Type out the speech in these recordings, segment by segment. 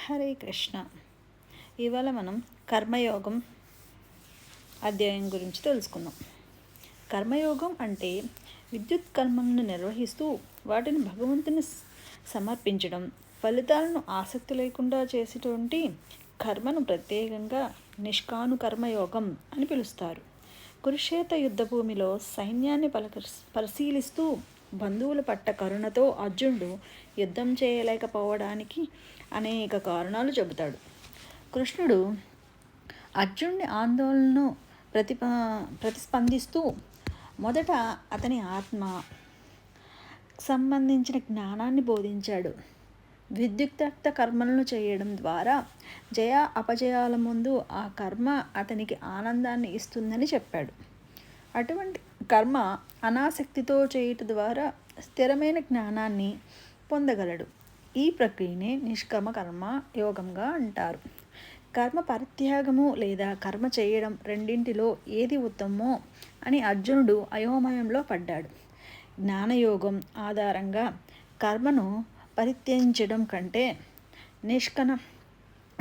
హరే కృష్ణ. ఇవాళ మనం కర్మయోగం అధ్యాయం గురించి తెలుసుకుందాం. కర్మయోగం అంటే విద్యుత్ కర్మలను నిర్వహిస్తూ వాటిని భగవంతుని సమర్పించడం, ఫలితాలను ఆసక్తి లేకుండా చేసేటువంటి కర్మను ప్రత్యేకంగా నిష్కాను కర్మయోగం అని పిలుస్తారు. కురుక్షేత్ర యుద్ధభూమిలో సైన్యాన్ని పరిశీలిస్తూ బంధువుల పట్ల కరుణతో అర్జునుడు యుద్ధం చేయలేకపోవడానికి అనేక కారణాలు చెబుతాడు. కృష్ణుడు అర్జునుడి ఆందోళనను ప్రతిస్పందిస్తూ మొదట అతని ఆత్మ సంబంధించిన జ్ఞానాన్ని బోధించాడు. విద్యుక్త కర్మలను చేయడం ద్వారా జయ అపజయాల ముందు ఆ కర్మ అతనికి ఆనందాన్ని ఇస్తుందని చెప్పాడు. అటువంటి కర్మ అనాసక్తితో చేయటం ద్వారా స్థిరమైన జ్ఞానాన్ని పొందగలడు. ఈ ప్రక్రియనే నిష్కర్మ కర్మ యోగంగా అంటారు. కర్మ పరిత్యాగము లేదా కర్మ చేయడం రెండింటిలో ఏది ఉత్తమమో అని అర్జునుడు అయోమయంలో పడ్డాడు. జ్ఞానయోగం ఆధారంగా కర్మను పరిత్యజించడం కంటే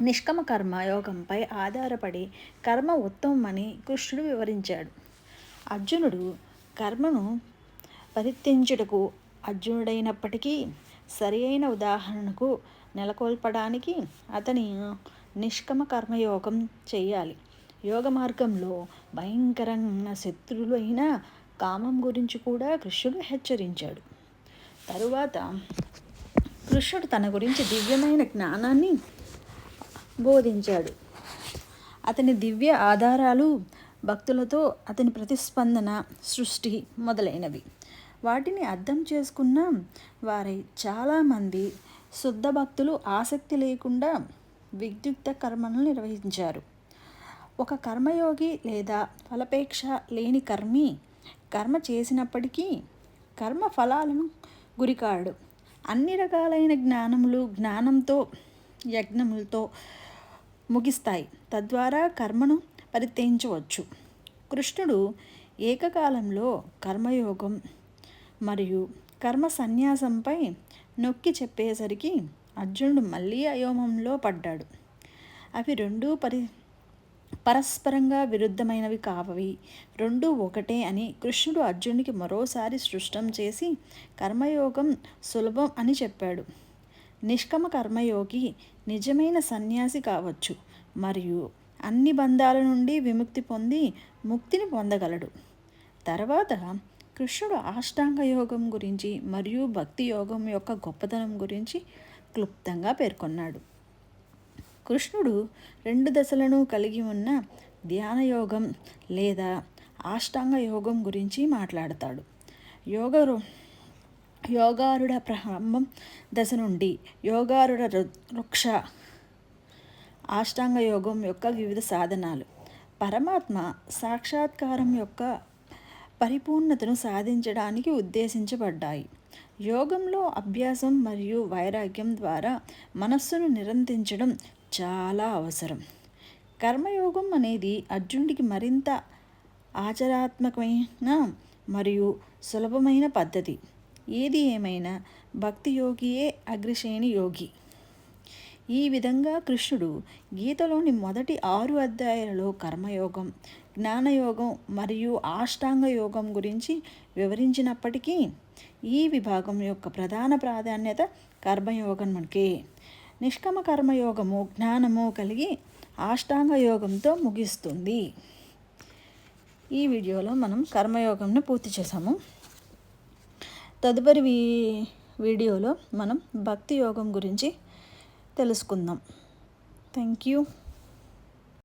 నిష్కమ కర్మ యోగంపై ఆధారపడి కర్మ ఉత్తమమని కృష్ణుడు వివరించాడు. అర్జునుడు కర్మను పరిత్యజించుటకు అర్జునుడైనప్పటికీ సరి అయిన ఉదాహరణకు నెలకొల్పడానికి అతని నిష్కమ కర్మయోగం చేయాలి. యోగ మార్గంలో భయంకరమైన శత్రువులు అయిన కామం గురించి కూడా కృష్ణుడు హెచ్చరించాడు. తరువాత కృష్ణుడు తన గురించి దివ్యమైన జ్ఞానాన్ని బోధించాడు. అతని దివ్య ఆధారాలు భక్తులతో అతని ప్రతిస్పందన, సృష్టి మొదలైనవి. వాటిని అర్థం చేసుకున్న వారై చాలామంది శుద్ధ భక్తులు ఆసక్తి లేకుండా విద్యుక్త కర్మలను నిర్వహించారు. ఒక కర్మయోగి లేదా ఫలాపేక్ష లేని కర్మి కర్మ చేసినప్పటికీ కర్మ ఫలాలను గురికాడు. అన్ని రకాలైన జ్ఞానంతో యజ్ఞములతో ముగిస్తాయి. తద్వారా కర్మను పరిత్యజించవచ్చు. కృష్ణుడు ఏకకాలంలో కర్మయోగం మరియు కర్మ సన్యాసంపై నొక్కి చెప్పేసరికి అర్జునుడు మళ్ళీ అయోమయంలో పడ్డాడు. అవి రెండూ పరస్పరంగా విరుద్ధమైనవి కావవి, రెండూ ఒకటే అని కృష్ణుడు అర్జునుడికి మరోసారి స్పష్టం చేసి కర్మయోగం సులభం అని చెప్పాడు. నిష్కమ కర్మయోగి నిజమైన సన్యాసి కావచ్చు మరియు అన్ని బంధాల నుండి విముక్తి పొంది ముక్తిని పొందగలడు. తర్వాత కృష్ణుడు అష్టాంగ యోగం గురించి మరియు భక్తి యోగం యొక్క గొప్పతనం గురించి క్లుప్తంగా పేర్కొన్నాడు. కృష్ణుడు 2 దశలను కలిగి ఉన్న ధ్యానయోగం లేదా అష్టాంగ యోగం గురించి మాట్లాడతాడు. యోగారుడ ప్రారంభం దశ నుండి యోగారుడ వృక్ష అష్టాంగ యోగం యొక్క వివిధ సాధనాలు పరమాత్మ సాక్షాత్కారం యొక్క పరిపూర్ణతను సాధించడానికి ఉద్దేశించబడ్డాయి. యోగంలో అభ్యాసం మరియు వైరాగ్యం ద్వారా మనస్సును నిరంతించడం చాలా అవసరం. కర్మయోగం అనేది అర్జునుడికి మరింత ఆచరణాత్మకమైన మరియు సులభమైన పద్ధతి. ఏది ఏమైనా భక్తి యోగియే అగ్రశ్రేణి యోగి. ఈ విధంగా కృష్ణుడు గీతలోని మొదటి 6 అధ్యాయాలలో కర్మయోగం, జ్ఞానయోగం మరియు అష్టాంగ యోగం గురించి వివరించినప్పటికీ ఈ విభాగం యొక్క ప్రధాన ప్రాధాన్యత కర్మయోగంకే. నిష్కమ కర్మయోగము జ్ఞానము కలిగి అష్టాంగ యోగంతో ముగిస్తుంది. ఈ వీడియోలో మనం కర్మయోగంను పూర్తి చేసాము. తదుపరి వీడియోలో మనం భక్తి యోగం గురించి తెలుసుకుందాం. Thank you.